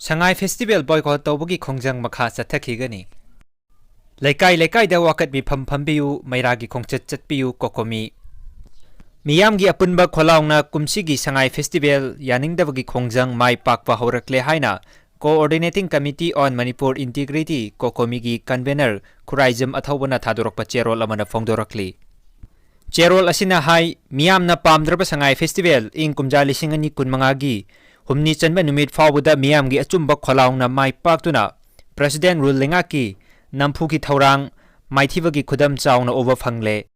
Sangai Festival Boycott tawbagi Khongjang makha chatpiyu. Laikai da wakat mi phampiyu Meira gi Khongchat chatpiyu kokomi. Miyamgi apunba kholaungna kumsigi Sangai Festival yaningdabagi Khongjang mai pakpa horakle haina Coordinating Committee on Manipur Integrity kokomi gi convener Khuraijam athawbana thadorokpa cherol amana phongdorakli. Cherol asina hai miyamna pamdraba Sangai Festival ing kumja lising ani kunmanga gi humni chanba numit fawbuda miyamgi achumba kholaungna mai paktuna President rule lengaki nampuki thaurang maithibagi khudam chawna over phangle.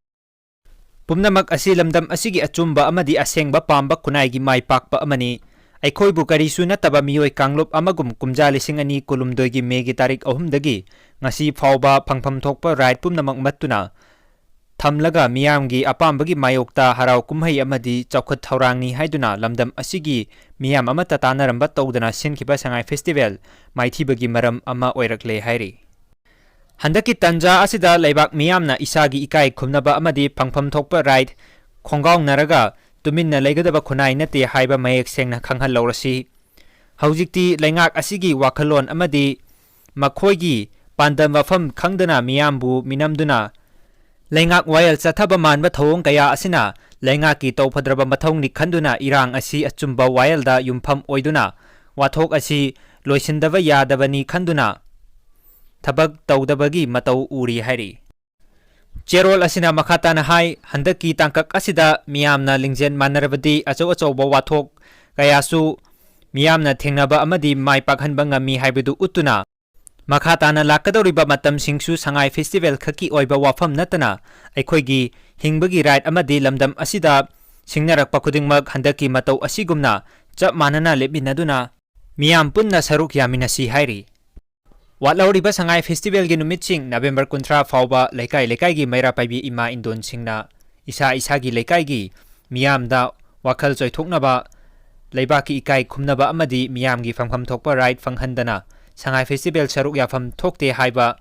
Pumnamak asi lamdam asigi achumba amadi asengba pamba kunaigi mai pakpa amani aikhoibu karisu nataba miyoi kanglop amagum kumja lising ani kulumdoigi megi tarik ahumdagi ngasi fawba phangpham thokpa right pumnamak mattuna thamlaga miyamgi apambagi mayokta harau kumhai amadi chawkhat thaurangni haiduna lamdam asigi miyam amata tanaramba tawdana sinkhiba Sangai Festival maithibagi maram ama oirakle hairi. Handaki tanja asida laibak miyamna isagi ikai khumnaba amadi phangpham thokpa right khongaung naraga tuminna leigadaba khunai nate haiba mayek sengna khanghal lawrasi. Haujikti laingak asigi wakhalon amadi makhoigi pandam wafam khangdana miyambu minamduna Laingak wayal chathaba manba thawong kaya asina laingaki tawphadraba mathongni khanduna irang asi achumba wayalda yumpham oiduna wathok asi loisindaba yadabani khanduna thabak tawdabagi matau uri hairi. Cherol asina makhatana hai handaki tangkak asida miyamna lingjen manarabadi achawba wathok kayasu miyamna thengnaba amadi mai pakhanba ngami haibedu utuna Makhatana lakadoriba matam singsu Sangai Festival khaki oiba wafam natana aikhoigi hingbagi right amadi lamdam asida singnarakpa khudingmak handaki matau asigumna chap manana lepinaduna miyam punna saruk yaminasi hairi. Watlauriba Sangai Festival gi numitsing November 13 fawba laikai gi Meira paibi ima indon singna isa gi laikai gi miyamda wakhal choithoknaba leibaki ikai khumnaba amadi miyam gi phangpham thokpa right phanghandana Sangai Festival saruk yafam thokte haiba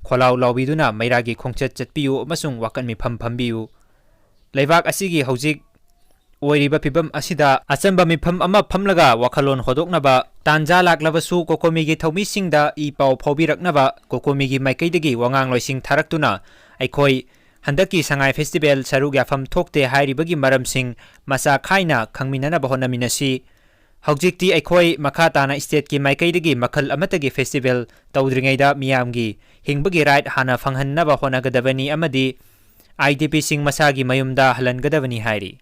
kholau lawbiduna Meira gi Khongchat chatpiyu amasung wakan mi phambiyu. Leibak asigi hojik oiriba pibam asida achamba mifam ama phamlaga wakhalon hodoknaba tanja laklabasu kokomi gi thomi singda I paw phobiraknaba kokomi gi maikaidagi wangang loising tharaktuna aikhoi handaki Sangai Festival saruk yafam thokte hairibagi maramsing masa khaina khangminana bahonnaminasi. Haujikti aikhoi makhatana state ki maikaidagi makhal amatagi festival tawdringaida miyamgi hingbagi right hana phanghannaba honagadabani amadi IDP sing masagi mayumda halangadabani hairi.